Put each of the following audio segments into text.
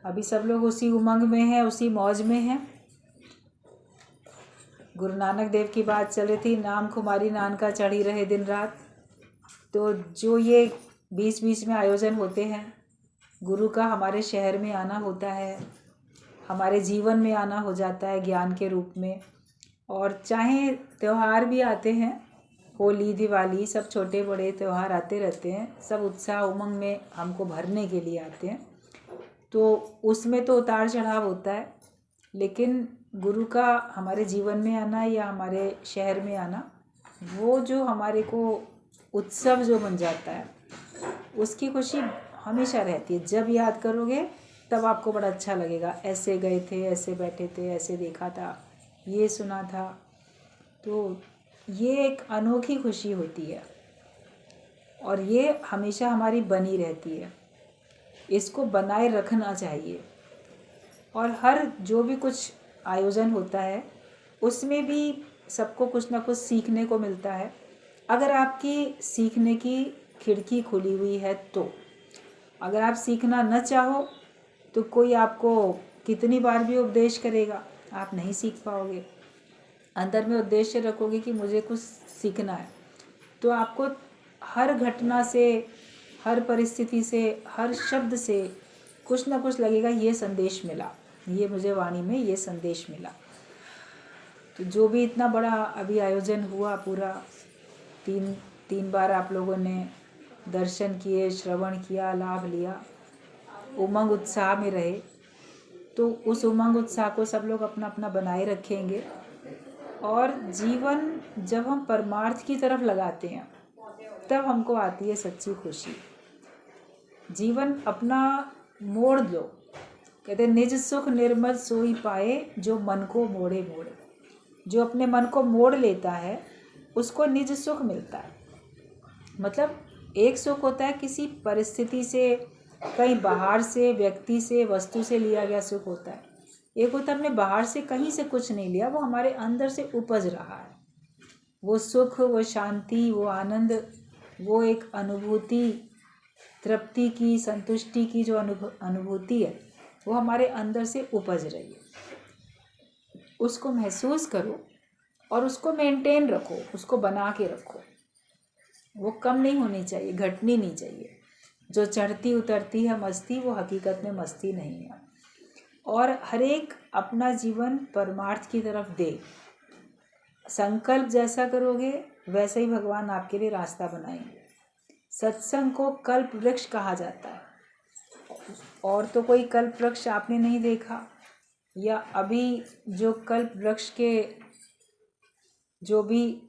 अभी सब लोग उसी उमंग में हैं, उसी मौज में हैं। गुरु नानक देव की बात चल रही थी, नाम खुमारी नानका चढ़ी रहे दिन रात। तो जो ये बीच बीच में आयोजन होते हैं, गुरु का हमारे शहर में आना होता है, हमारे जीवन में आना हो जाता है ज्ञान के रूप में। और चाहे त्यौहार भी आते हैं, होली दिवाली सब छोटे बड़े त्यौहार आते रहते हैं, सब उत्साह उमंग में हमको भरने के लिए आते हैं। तो उसमें तो उतार चढ़ाव होता है, लेकिन गुरु का हमारे जीवन में आना या हमारे शहर में आना, वो जो हमारे को उत्सव जो बन जाता है, उसकी खुशी हमेशा रहती है। जब याद करोगे तब आपको बड़ा अच्छा लगेगा, ऐसे गए थे, ऐसे बैठे थे, ऐसे देखा था, ये सुना था। तो ये एक अनोखी खुशी होती है और ये हमेशा हमारी बनी रहती है। इसको बनाए रखना चाहिए। और हर जो भी कुछ आयोजन होता है उसमें भी सबको कुछ ना कुछ सीखने को मिलता है। अगर आपकी सीखने की खिड़की खुली हुई है तो, अगर आप सीखना न चाहो तो कोई आपको कितनी बार भी उपदेश करेगा, आप नहीं सीख पाओगे। अंदर में उद्देश्य रखोगे कि मुझे कुछ सीखना है, तो आपको हर घटना से, हर परिस्थिति से, हर शब्द से कुछ ना कुछ लगेगा, ये संदेश मिला, ये मुझे वाणी में ये संदेश मिला। तो जो भी इतना बड़ा अभी आयोजन हुआ, पूरा तीन बार आप लोगों ने दर्शन किए, श्रवण किया, लाभ लिया, उमंग उत्साह में रहे। तो उस उमंग उत्साह को सब लोग अपना अपना बनाए रखेंगे। और जीवन जब हम परमार्थ की तरफ लगाते हैं तब हमको आती है सच्ची खुशी। जीवन अपना मोड़ दो, कहते निज सुख निर्मल सोई पाए, जो मन को मोड़े मोड़े। जो अपने मन को मोड़ लेता है उसको निज सुख मिलता है। मतलब एक सुख होता है किसी परिस्थिति से, कहीं बाहर से, व्यक्ति से, वस्तु से लिया गया सुख होता है। एक होता है हमने बाहर से कहीं से कुछ नहीं लिया, वो हमारे अंदर से उपज रहा है। वो सुख, वो शांति, वो आनंद, वो एक अनुभूति, तृप्ति की, संतुष्टि की जो अनुभूति है, वो हमारे अंदर से उपज रही है। उसको महसूस करो और उसको मेंटेन रखो, उसको बना के रखो। वो कम नहीं होनी चाहिए, घटनी नहीं चाहिए। जो चढ़ती उतरती है मस्ती, वो हकीकत में मस्ती नहीं है। और हर एक अपना जीवन परमार्थ की तरफ दे। संकल्प जैसा करोगे वैसे ही भगवान आपके लिए रास्ता बनाएंगे। सत्संग को कल्प वृक्ष कहा जाता है। और तो कोई कल्प वृक्ष आपने नहीं देखा, या अभी जो कल्प वृक्ष के जो भी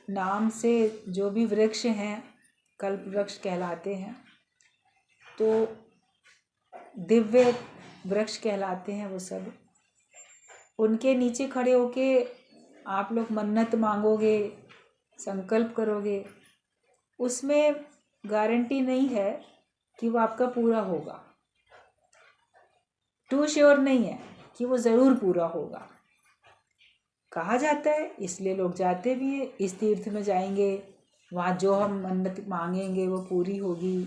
नाम से जो भी वृक्ष हैं कल्प वृक्ष कहलाते हैं, तो दिव्य वृक्ष कहलाते हैं वो सब। उनके नीचे खड़े होके आप लोग मन्नत मांगोगे, संकल्प करोगे, उसमें गारंटी नहीं है कि वो आपका पूरा होगा। टू श्योर नहीं है कि वो ज़रूर पूरा होगा। कहा जाता है, इसलिए लोग जाते भी हैं। इस तीर्थ में जाएंगे, वहाँ जो हम मन्नत मांगेंगे वो पूरी होगी,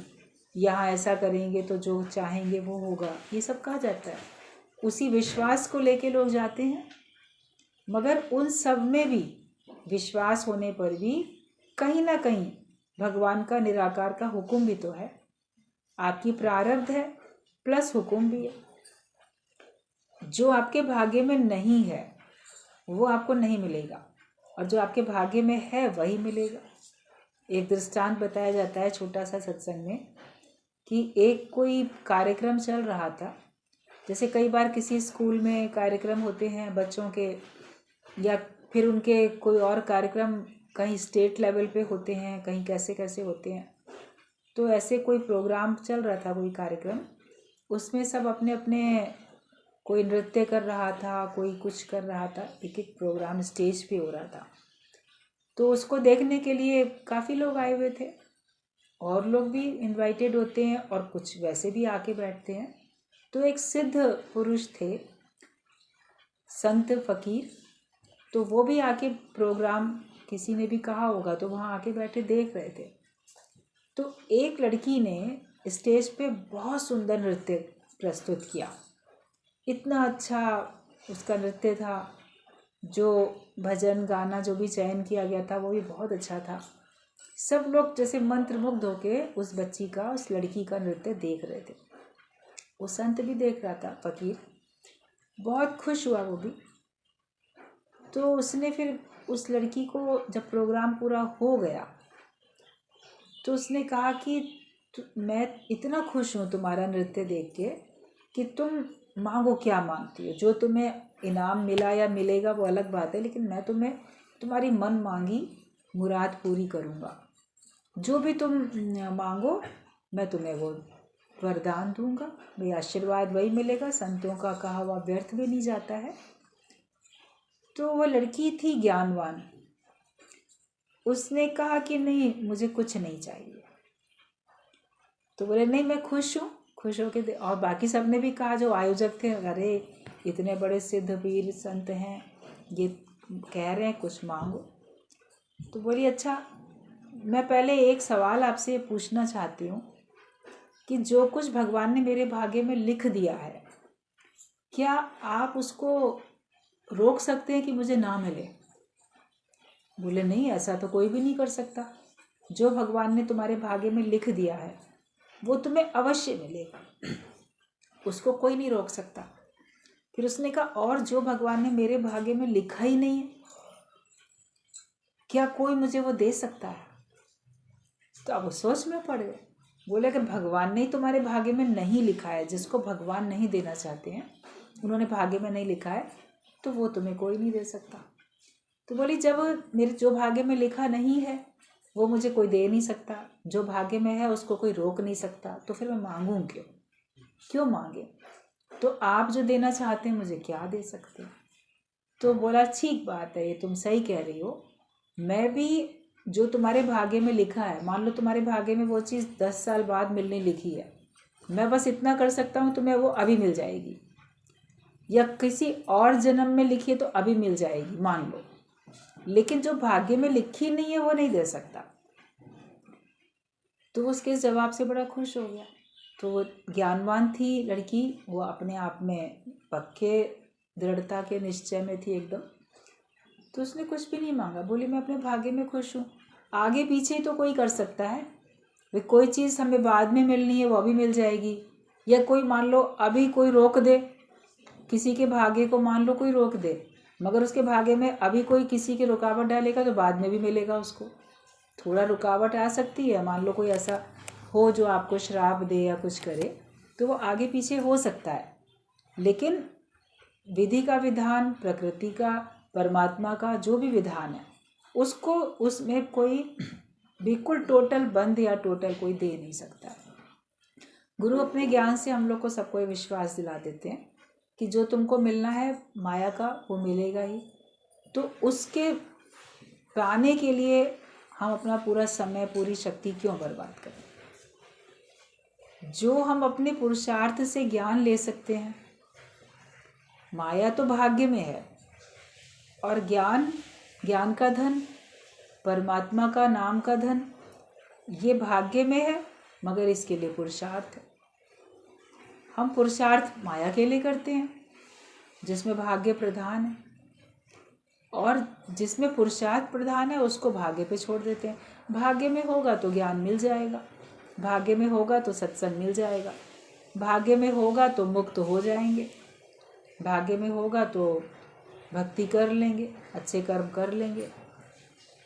यहाँ ऐसा करेंगे तो जो चाहेंगे वो होगा, ये सब कहा जाता है। उसी विश्वास को लेके लोग जाते हैं। मगर उन सब में भी विश्वास होने पर भी कहीं ना कहीं भगवान का निराकार का हुक्म भी तो है। आपकी प्रारब्ध है प्लस हुक्म भी है। जो आपके भाग्य में नहीं है वो आपको नहीं मिलेगा, और जो आपके भाग्य में है वही मिलेगा। एक दृष्टांत बताया जाता है छोटा सा सत्संग में, कि एक कोई कार्यक्रम चल रहा था। जैसे कई बार किसी स्कूल में कार्यक्रम होते हैं बच्चों के, या फिर उनके कोई और कार्यक्रम कहीं स्टेट लेवल पे होते हैं, कहीं कैसे कैसे होते हैं। तो ऐसे कोई प्रोग्राम चल रहा था, कोई कार्यक्रम, उसमें सब अपने अपने, कोई नृत्य कर रहा था, कोई कुछ कर रहा था, एक एक प्रोग्राम स्टेज पे हो रहा था। तो उसको देखने के लिए काफ़ी लोग आए हुए थे, और लोग भी इनवाइटेड होते हैं और कुछ वैसे भी आके बैठते हैं। तो एक सिद्ध पुरुष थे, संत फकीर, तो वो भी आके प्रोग्राम किसी ने भी कहा होगा तो वहाँ आके बैठे देख रहे थे। तो एक लड़की ने स्टेज पे बहुत सुंदर नृत्य प्रस्तुत किया, इतना अच्छा उसका नृत्य था, जो भजन गाना जो भी चयन किया गया था वो भी बहुत अच्छा था। सब लोग जैसे मंत्रमुग्ध होके उस बच्ची का, उस लड़की का नृत्य देख रहे थे। वो संत भी देख रहा था, फकीर बहुत खुश हुआ वो भी। तो उसने फिर उस लड़की को जब प्रोग्राम पूरा हो गया तो उसने कहा कि मैं इतना खुश हूँ तुम्हारा नृत्य देख के कि तुम मांगो, क्या मांगती हो, जो तुम्हें इनाम मिला या मिलेगा वो अलग बात है, लेकिन मैं तुम्हें तुम्हारी मन मांगी मुराद पूरी करूँगा। जो भी तुम मांगो मैं तुम्हें वो वरदान दूंगा। भाई आशीर्वाद वही मिलेगा, संतों का कहा हुआ व्यर्थ भी नहीं जाता है। तो वो लड़की थी ज्ञानवान, उसने कहा कि नहीं मुझे कुछ नहीं चाहिए। तो बोले नहीं मैं खुश हूँ, खुश होके दे। और बाकी सब ने भी कहा, जो आयोजक थे, अरे इतने बड़े सिद्ध वीर संत हैं, ये कह रहे हैं कुछ मांगो। तो बोली अच्छा, मैं पहले एक सवाल आपसे पूछना चाहती हूँ कि जो कुछ भगवान ने मेरे भाग्य में लिख दिया है, क्या आप उसको रोक सकते हैं कि मुझे ना मिले? बोले नहीं, ऐसा तो कोई भी नहीं कर सकता। जो भगवान ने तुम्हारे भाग्य में लिख दिया है वो तुम्हें अवश्य मिलेगा, उसको कोई नहीं रोक सकता। फिर उसने कहा और जो भगवान ने मेरे भाग्य में लिखा ही नहीं है, क्या कोई मुझे वो दे सकता है? तो अब वो सोच में पड़ गए। बोले अगर भगवान ने ही तुम्हारे भाग्य में नहीं लिखा है, जिसको भगवान नहीं देना चाहते हैं, उन्होंने भाग्य में नहीं लिखा है, तो वो तुम्हें कोई नहीं दे सकता। तो बोली जब मेरे जो भाग्य में लिखा नहीं है वो मुझे कोई दे नहीं सकता, जो भाग्य में है उसको कोई रोक नहीं सकता, तो फिर मैं मांगूँ क्यों मांगे? तो आप जो देना चाहते हैं मुझे क्या दे सकते हैं? तो बोला ठीक बात है, ये तुम सही कह रही हो। मैं भी जो तुम्हारे भाग्य में लिखा है, मान लो तुम्हारे भाग्य में वो चीज़ 10 साल बाद मिलने लिखी है, मैं बस इतना कर सकता हूँ, तुम्हें वो अभी मिल जाएगी, या किसी और जन्म में लिखी है तो अभी मिल जाएगी मान लो, लेकिन जो भाग्य में लिखी नहीं है वो नहीं दे सकता। तो उसके जवाब से बड़ा खुश हो गया। तो वो ज्ञानवान थी लड़की, वो अपने आप में पक्के दृढ़ता के निश्चय में थी एकदम। तो उसने कुछ भी नहीं मांगा, बोली मैं अपने भाग्य में खुश हूँ, आगे पीछे तो कोई कर सकता है, वे कोई चीज़ हमें बाद में मिलनी है वो अभी मिल जाएगी, या कोई मान लो अभी कोई रोक दे, किसी के भाग्य को मान लो कोई रोक दे, मगर उसके भाग्य में अभी कोई किसी की रुकावट डालेगा तो बाद में भी मिलेगा उसको। थोड़ा रुकावट आ सकती है, मान लो कोई ऐसा हो जो आपको श्राप दे या कुछ करे, तो वो आगे पीछे हो सकता है, लेकिन विधि का विधान, प्रकृति का, परमात्मा का जो भी विधान है उसको, उसमें कोई बिल्कुल टोटल बंद या टोटल कोई दे नहीं सकता है। गुरु अपने ज्ञान से हम लोग को सबको विश्वास दिला देते हैं कि जो तुमको मिलना है माया का वो मिलेगा ही। तो उसके पाने के लिए हम अपना पूरा समय, पूरी शक्ति क्यों बर्बाद करें? जो हम अपने पुरुषार्थ से ज्ञान ले सकते हैं, माया तो भाग्य में है, और ज्ञान, ज्ञान का धन, परमात्मा का नाम का धन, ये भाग्य में है, मगर इसके लिए पुरुषार्थ है। हम पुरुषार्थ माया के लिए करते हैं जिसमें भाग्य प्रधान है, और जिसमें पुरुषार्थ प्रधान है उसको भाग्य पे छोड़ देते हैं। भाग्य में होगा तो ज्ञान मिल जाएगा, भाग्य में होगा तो सत्संग मिल जाएगा, भाग्य में होगा तो मुक्त हो जाएंगे, भाग्य में होगा तो भक्ति कर लेंगे, अच्छे कर्म कर लेंगे।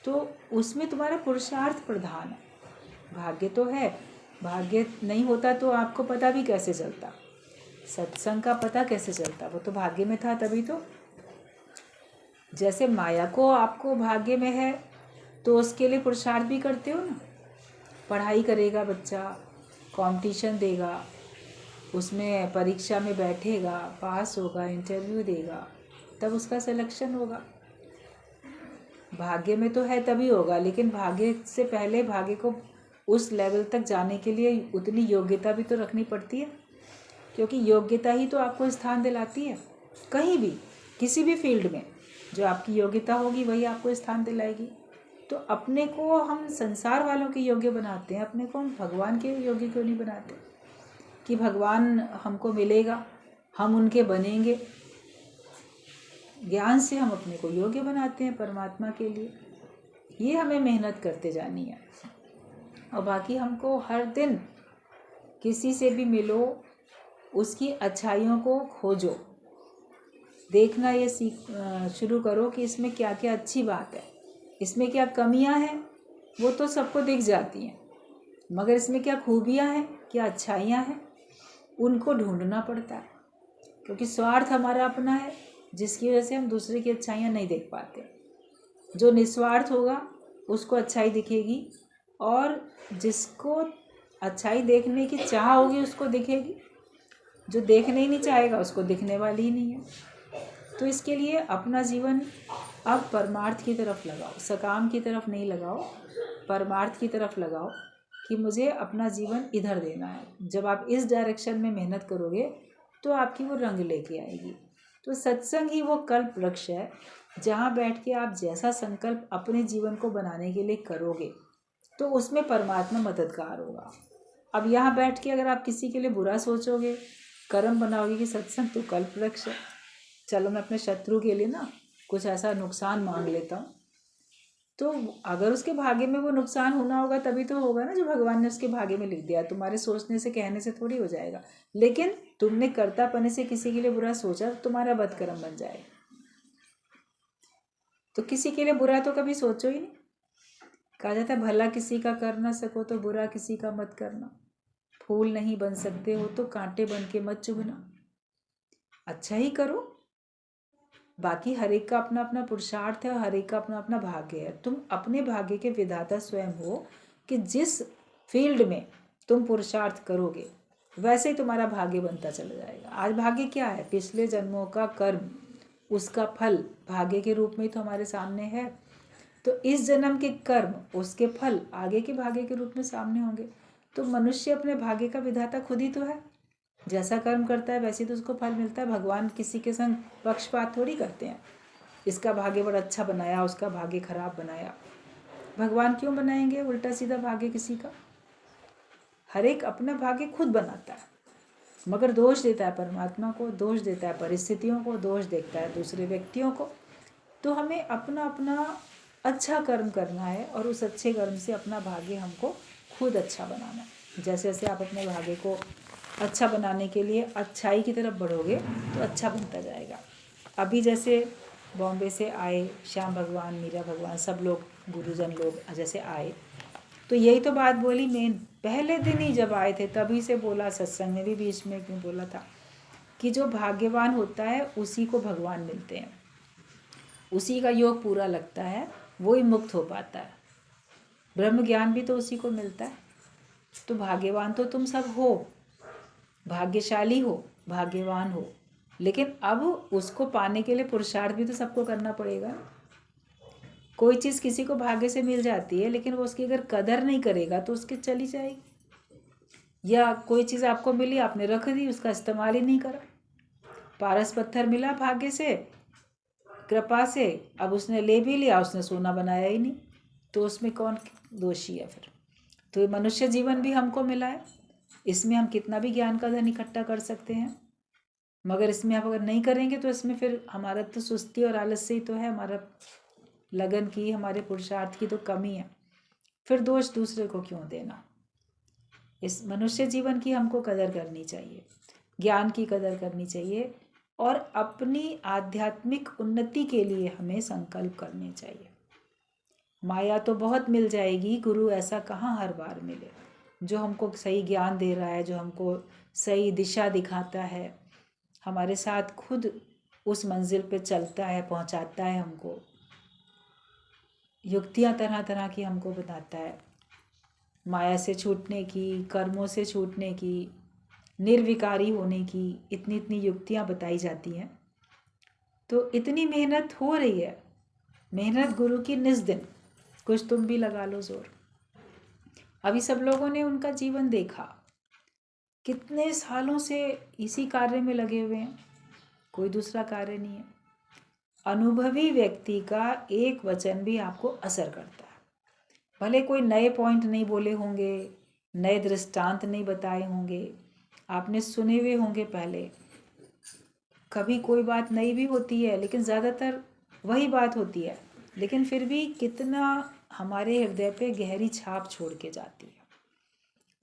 तो उसमें तुम्हारा पुरुषार्थ प्रधान है, भाग्य तो है। भाग्य नहीं होता तो आपको पता भी कैसे चलता, सत्संग का पता कैसे चलता? वो तो भाग्य में था तभी तो। जैसे माया को आपको भाग्य में है तो उसके लिए पुरुषार्थ भी करते हो ना। पढ़ाई करेगा बच्चा, कंपटीशन देगा, उसमें परीक्षा में बैठेगा, पास होगा, इंटरव्यू देगा, तब उसका सिलेक्शन होगा। भाग्य में तो है तभी होगा, लेकिन भाग्य से पहले भाग्य को उस लेवल तक जाने के लिए उतनी योग्यता भी तो रखनी पड़ती है, क्योंकि योग्यता ही तो आपको स्थान दिलाती है कहीं भी, किसी भी फील्ड में। जो आपकी योग्यता होगी वही आपको स्थान दिलाएगी। तो अपने को हम संसार वालों के योग्य बनाते हैं, अपने को हम भगवान के योग्य क्यों नहीं बनाते कि भगवान हमको मिलेगा, हम उनके बनेंगे। ज्ञान से हम अपने को योग्य बनाते हैं परमात्मा के लिए। ये हमें मेहनत करते जानी है। और बाकी हमको हर दिन किसी से भी मिलो, उसकी अच्छाइयों को खोजो, देखना ये शुरू करो कि इसमें क्या क्या अच्छी बात है, इसमें क्या कमियां हैं, वो तो सबको दिख जाती हैं, मगर इसमें क्या खूबियां हैं, क्या अच्छाइयां हैं, उनको ढूंढना पड़ता है। क्योंकि स्वार्थ हमारा अपना है, जिसकी वजह से हम दूसरे की अच्छाइयां नहीं देख पाते। जो निस्वार्थ होगा उसको अच्छाई दिखेगी, और जिसको अच्छाई देखने की चाह होगी उसको दिखेगी। जो देखने ही नहीं चाहेगा उसको दिखने वाली ही नहीं है। तो इसके लिए अपना जीवन अब परमार्थ की तरफ लगाओ, सकाम की तरफ नहीं लगाओ, परमार्थ की तरफ लगाओ कि मुझे अपना जीवन इधर देना है। जब आप इस डायरेक्शन में मेहनत करोगे तो आपकी वो रंग लेके आएगी। तो सत्संग ही वो कल्प वृक्ष है, जहाँ बैठ के आप जैसा संकल्प अपने जीवन को बनाने के लिए करोगे तो उसमें परमात्मा मददगार होगा। अब यहाँ बैठ के अगर आप किसी के लिए बुरा सोचोगे, कर्म बनाओगे कि सत्संग तो कल्प वृक्ष है, चलो मैं अपने शत्रु के लिए ना कुछ ऐसा नुकसान मांग लेता हूँ, तो अगर उसके भाग्य में वो नुकसान होना होगा तभी तो होगा ना, जो भगवान ने उसके भाग्य में लिख दिया। तुम्हारे सोचने से कहने से थोड़ी हो जाएगा। लेकिन तुमने कर्तापने से किसी के लिए बुरा सोचा तो तुम्हारा बदकर्म बन जाएगा। तो किसी के लिए बुरा तो कभी सोचो ही नहीं। कहा जाता है भला किसी का कर ना सको तो बुरा किसी का मत करना, फूल नहीं बन सकते हो तो कांटे बन के मत चुभना। अच्छा ही करो। बाकी हर एक का अपना अपना पुरुषार्थ है और हर एक का अपना अपना भाग्य है। तुम अपने भाग्य के विधाता स्वयं हो कि जिस फील्ड में तुम पुरुषार्थ करोगे वैसे ही तुम्हारा भाग्य बनता चला जाएगा। आज भाग्य क्या है? पिछले जन्मों का कर्म, उसका फल भाग्य के रूप में तो हमारे सामने है। तो इस जन्म के कर्म, उसके फल आगे के भाग्य के रूप में सामने होंगे। तो मनुष्य अपने भाग्य का विधाता खुद ही तो है। जैसा कर्म करता है वैसे तो उसको फल मिलता है। भगवान किसी के संग पक्षपात थोड़ी करते हैं, इसका भाग्य बड़ा अच्छा बनाया, उसका भाग्य खराब बनाया। भगवान क्यों बनाएंगे उल्टा सीधा भाग्य किसी का? हर एक अपना भाग्य खुद बनाता है, मगर दोष देता है परमात्मा को, दोष देता है परिस्थितियों को, दोष देता है दूसरे व्यक्तियों को। तो हमें अपना अपना अच्छा कर्म करना है और उस अच्छे कर्म से अपना भाग्य हमको खुद अच्छा बनाना है। जैसे जैसे आप अपने भाग्य को अच्छा बनाने के लिए अच्छाई की तरफ बढ़ोगे तो अच्छा बनता जाएगा। अभी जैसे बॉम्बे से आए श्याम भगवान, मीरा भगवान, सब लोग गुरुजन लोग जैसे आए तो यही तो बात बोली मेन। पहले दिन ही जब आए थे तभी से बोला, सत्संग में भी बीच में क्यों बोला था कि जो भाग्यवान होता है उसी को भगवान मिलते हैं, उसी का योग पूरा लगता है, वो ही मुक्त हो पाता है। ब्रह्म ज्ञान भी तो उसी को मिलता है। तो भाग्यवान तो तुम सब हो, भाग्यशाली हो, भाग्यवान हो, लेकिन अब उसको पाने के लिए पुरुषार्थ भी तो सबको करना पड़ेगा ना। कोई चीज़ किसी को भाग्य से मिल जाती है लेकिन वो उसकी अगर कदर नहीं करेगा तो उसकी चली जाएगी। या कोई चीज़ आपको मिली, आपने रख दी, उसका इस्तेमाल ही नहीं करा। पारस पत्थर मिला भाग्य से, कृपा से, अब उसने ले भी लिया, उसने सोना बनाया ही नहीं, तो उसमें कौन दोषी है फिर? तो ये मनुष्य जीवन भी हमको मिला है, इसमें हम कितना भी ज्ञान का धन इकट्ठा कर सकते हैं, मगर इसमें आप अगर नहीं करेंगे तो इसमें फिर हमारा तो सुस्ती और आलस से ही तो है, हमारा लगन की, हमारे पुरुषार्थ की तो कमी है। फिर दोष दूसरे को क्यों देना? इस मनुष्य जीवन की हमको कदर करनी चाहिए, ज्ञान की कदर करनी चाहिए, और अपनी आध्यात्मिक उन्नति के लिए हमें संकल्प करने चाहिए। माया तो बहुत मिल जाएगी, गुरु ऐसा कहाँ हर बार मिले जो हमको सही ज्ञान दे रहा है, जो हमको सही दिशा दिखाता है, हमारे साथ खुद उस मंजिल पे चलता है, पहुंचाता है हमको, युक्तियां तरह तरह की हमको बताता है, माया से छूटने की, कर्मों से छूटने की, निर्विकारी होने की, इतनी इतनी युक्तियां बताई जाती हैं। तो इतनी मेहनत हो रही है, मेहनत गुरु की निस दिन, कुछ तुम भी लगा लो जोर। अभी सब लोगों ने उनका जीवन देखा, कितने सालों से इसी कार्य में लगे हुए हैं, कोई दूसरा कार्य नहीं है। अनुभवी व्यक्ति का एक वचन भी आपको असर करता है। भले कोई नए पॉइंट नहीं बोले होंगे, नए दृष्टांत नहीं बताए होंगे, आपने सुने हुए होंगे पहले, कभी कोई बात नई भी होती है, लेकिन ज़्यादातर वही बात होती है, लेकिन फिर भी कितना हमारे हृदय पे गहरी छाप छोड़ के जाती है।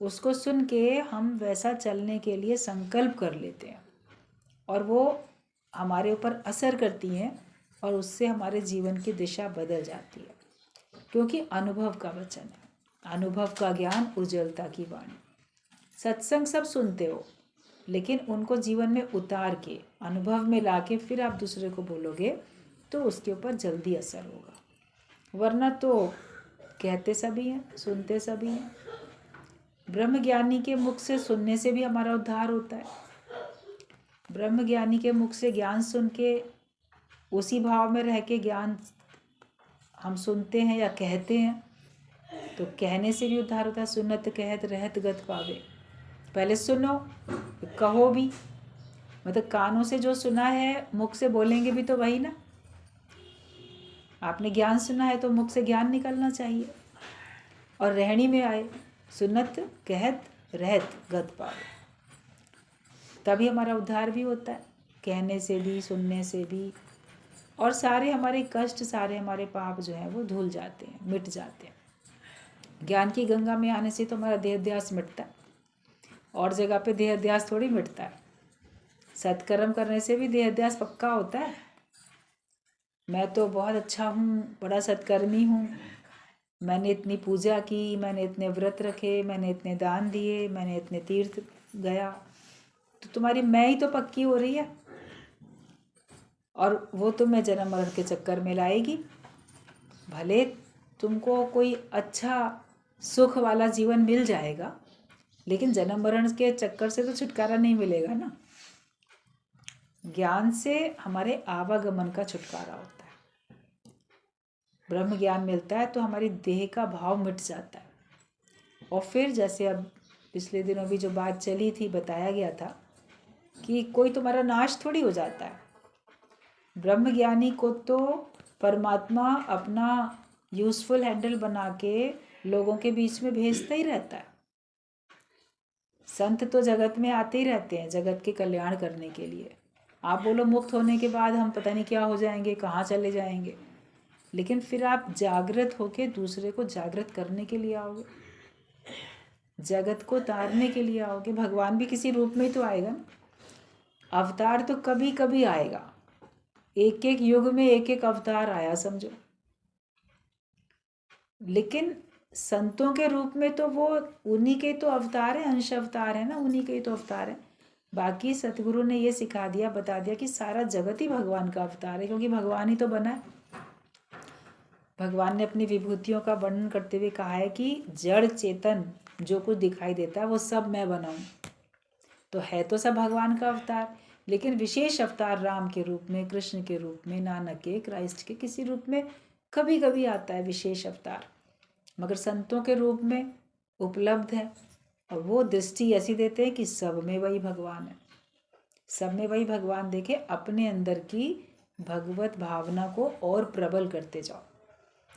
उसको सुन के हम वैसा चलने के लिए संकल्प कर लेते हैं और वो हमारे ऊपर असर करती हैं और उससे हमारे जीवन की दिशा बदल जाती है, क्योंकि अनुभव का वचन है, अनुभव का ज्ञान, उज्ज्वलता की वाणी। सत्संग सब सुनते हो, लेकिन उनको जीवन में उतार के अनुभव में लाके फिर आप दूसरे को बोलोगे तो उसके ऊपर जल्दी असर होगा। वरना तो कहते सभी हैं, सुनते सभी हैं। ब्रह्म ज्ञानी के मुख से सुनने से भी हमारा उद्धार होता है। ब्रह्म ज्ञानी के मुख से ज्ञान सुन के उसी भाव में रह के ज्ञान हम सुनते हैं या कहते हैं, तो कहने से भी उद्धार होता है। सुनत कहत रहत गत पावे। पहले सुनो, कहो भी, मतलब कानों से जो सुना है मुख से बोलेंगे भी तो वही ना। आपने ज्ञान सुना है तो मुख से ज्ञान निकलना चाहिए और रहनी में आए। सुनत कहत रहत गत पावे, तभी हमारा उद्धार भी होता है, कहने से भी, सुनने से भी। और सारे हमारे कष्ट, सारे हमारे पाप जो हैं वो धुल जाते हैं, मिट जाते हैं। ज्ञान की गंगा में आने से तो हमारा देहाध्यास मिटता है, और जगह पे देहाध्यास थोड़ी मिटता है। सत्कर्म करने से भी देहाध्यास पक्का होता है। मैं तो बहुत अच्छा हूँ, बड़ा सत्कर्मी हूँ, मैंने इतनी पूजा की, मैंने इतने व्रत रखे, मैंने इतने दान दिए, मैंने इतने तीर्थ गया, तो तुम्हारी मैं ही तो पक्की हो रही है और वो तुम्हें जन्म मरण के चक्कर में लाएगी। भले तुमको कोई अच्छा सुख वाला जीवन मिल जाएगा, लेकिन जन्म मरण के चक्कर से तो छुटकारा नहीं मिलेगा ना। ज्ञान से हमारे आवागमन का छुटकारा होता है। ब्रह्म ज्ञान मिलता है तो हमारी देह का भाव मिट जाता है। और फिर जैसे अब पिछले दिनों भी जो बात चली थी, बताया गया था कि कोई तुम्हारा नाश थोड़ी हो जाता है। ब्रह्म ज्ञानी को तो परमात्मा अपना यूजफुल हैंडल बना के लोगों के बीच में भेजता ही रहता है। संत तो जगत में आते ही रहते हैं जगत के कल्याण करने के लिए। आप बोलो मुक्त होने के बाद हम पता नहीं क्या हो जाएंगे, कहाँ चले जाएंगे, लेकिन फिर आप जागृत होके दूसरे को जागृत करने के लिए आओगे, जगत को तारने के लिए आओगे। भगवान भी किसी रूप में ही तो आएगा ना। अवतार तो कभी कभी आएगा, एक एक युग में एक एक अवतार आया समझो, लेकिन संतों के रूप में तो वो उन्हीं के तो अवतार है, अंश अवतार है ना, उन्हीं के तो अवतार है। बाकी सतगुरु ने ये सिखा दिया, बता दिया कि सारा जगत ही भगवान का अवतार है, क्योंकि भगवान ही तो बना है। भगवान ने अपनी विभूतियों का वर्णन करते हुए कहा है कि जड़ चेतन जो कुछ दिखाई देता है वो सब मैं बनाऊं, तो है तो सब भगवान का अवतार, लेकिन विशेष अवतार राम के रूप में, कृष्ण के रूप में, नानक के, क्राइस्ट के किसी रूप में कभी कभी आता है विशेष अवतार, मगर संतों के रूप में उपलब्ध है। और वो दृष्टि ऐसी देते हैं कि सब में वही भगवान है, सब में वही भगवान देखे। अपने अंदर की भगवत भावना को और प्रबल करते जाओ,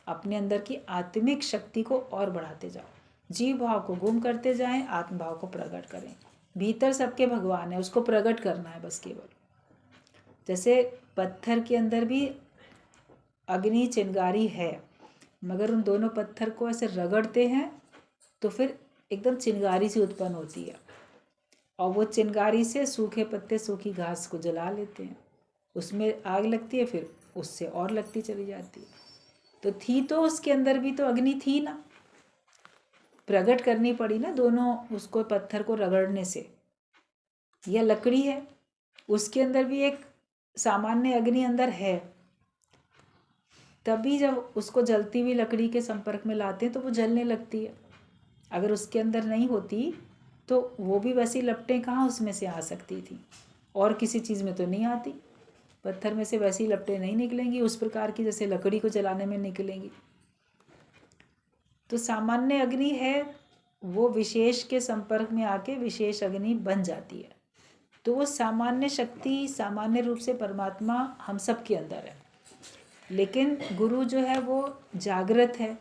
अपने अंदर की आत्मिक शक्ति को और बढ़ाते जाओ, जीव भाव को गुम करते जाएं, आत्म भाव को प्रकट करें। भीतर सबके भगवान है, उसको प्रकट करना है बस केवल। जैसे पत्थर के अंदर भी अग्नि चिंगारी है, मगर उन दोनों पत्थर को ऐसे रगड़ते हैं तो फिर एकदम चिंगारी सी उत्पन्न होती है, और वो चिंगारी से सूखे पत्ते, सूखी घास को जला लेते हैं, उसमें आग लगती है, फिर उससे और लगती चली जाती है। तो थी तो उसके अंदर भी तो अग्नि थी ना, प्रकट करनी पड़ी ना दोनों, उसको पत्थर को रगड़ने से। यह लकड़ी है, उसके अंदर भी एक सामान्य अग्नि अंदर है, तभी जब उसको जलती हुई लकड़ी के संपर्क में लाते हैं तो वो जलने लगती है। अगर उसके अंदर नहीं होती तो वो भी वैसी लपटें कहाँ उसमें से आ सकती थी, और किसी चीज़ में तो नहीं आती। पत्थर में से वैसी लपटें नहीं निकलेंगी उस प्रकार की जैसे लकड़ी को जलाने में निकलेंगी। तो सामान्य अग्नि है, वो विशेष के संपर्क में आके विशेष अग्नि बन जाती है। तो वो सामान्य शक्ति, सामान्य रूप से परमात्मा हम सब के अंदर है, लेकिन गुरु जो है वो जागृत है,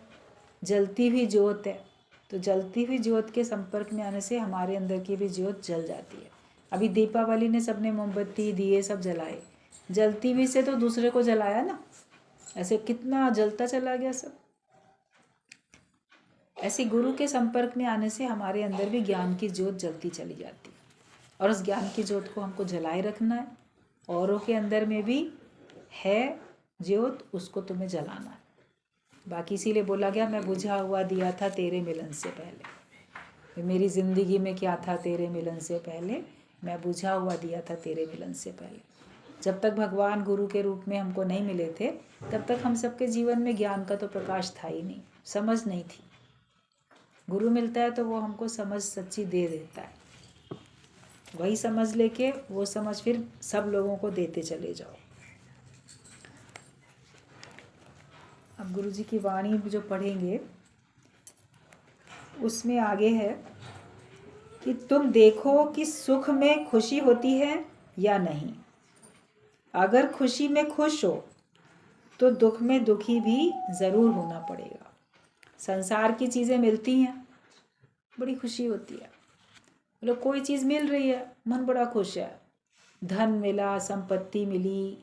जलती हुई ज्योत है। तो जलती हुई ज्योत के संपर्क में आने से हमारे अंदर की भी ज्योत जल जाती है। अभी दीपावली ने सबने मोमबत्ती दिए सब जलाए, जलती हुई से तो दूसरे को जलाया ना, ऐसे कितना जलता चला गया सब। ऐसे गुरु के संपर्क में आने से हमारे अंदर भी ज्ञान की ज्योत जलती चली जाती है, और उस ज्ञान की ज्योत को हमको जलाए रखना है। औरों के अंदर में भी है ज्योत, उसको तुम्हें जलाना है। बाकी इसीलिए बोला गया, मैं बुझा हुआ दिया था तेरे मिलन से पहले। मेरी ज़िंदगी में क्या था तेरे मिलन से पहले, मैं बुझा हुआ दिया था तेरे मिलन से पहले। जब तक भगवान गुरु के रूप में हमको नहीं मिले थे, तब तक हम सबके जीवन में ज्ञान का तो प्रकाश था ही नहीं, समझ नहीं थी। गुरु मिलता है तो वो हमको समझ सच्ची दे देता है, वही समझ लेके वो समझ फिर सब लोगों को देते चले जाओ। अब गुरु जी की वाणी जो पढ़ेंगे उसमें आगे है कि तुम देखो कि सुख में खुशी होती है या नहीं। अगर खुशी में खुश हो तो दुख में दुखी भी ज़रूर होना पड़ेगा। संसार की चीज़ें मिलती हैं, बड़ी खुशी होती है। मतलब कोई चीज़ मिल रही है, मन बड़ा खुश है, धन मिला, संपत्ति मिली,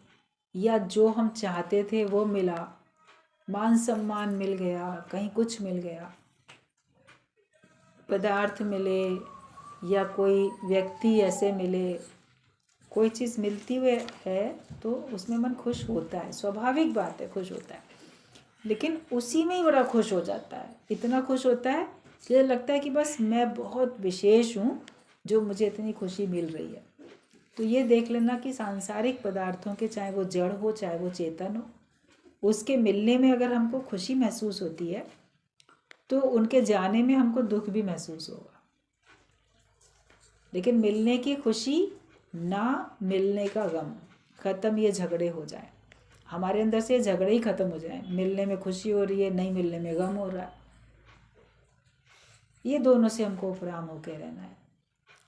या जो हम चाहते थे वो मिला, मान सम्मान मिल गया, कहीं कुछ मिल गया, पदार्थ मिले या कोई व्यक्ति ऐसे मिले, कोई चीज़ मिलती हुई है तो उसमें मन खुश होता है, स्वाभाविक बात है, खुश होता है। लेकिन उसी में ही बड़ा खुश हो जाता है, इतना खुश होता है कि लगता है कि बस मैं बहुत विशेष हूँ जो मुझे इतनी खुशी मिल रही है। तो ये देख लेना कि सांसारिक पदार्थों के, चाहे वो जड़ हो चाहे वो चेतन हो, उसके मिलने में अगर हमको खुशी महसूस होती है तो उनके जाने में हमको दुख भी महसूस होगा। लेकिन मिलने की खुशी, ना मिलने का गम, ख़त्म ये झगड़े हो जाए, हमारे अंदर से झगड़े ही ख़त्म हो जाए। मिलने में खुशी हो रही है, नहीं मिलने में गम हो रहा है, ये दोनों से हमको उपराम होकर रहना है।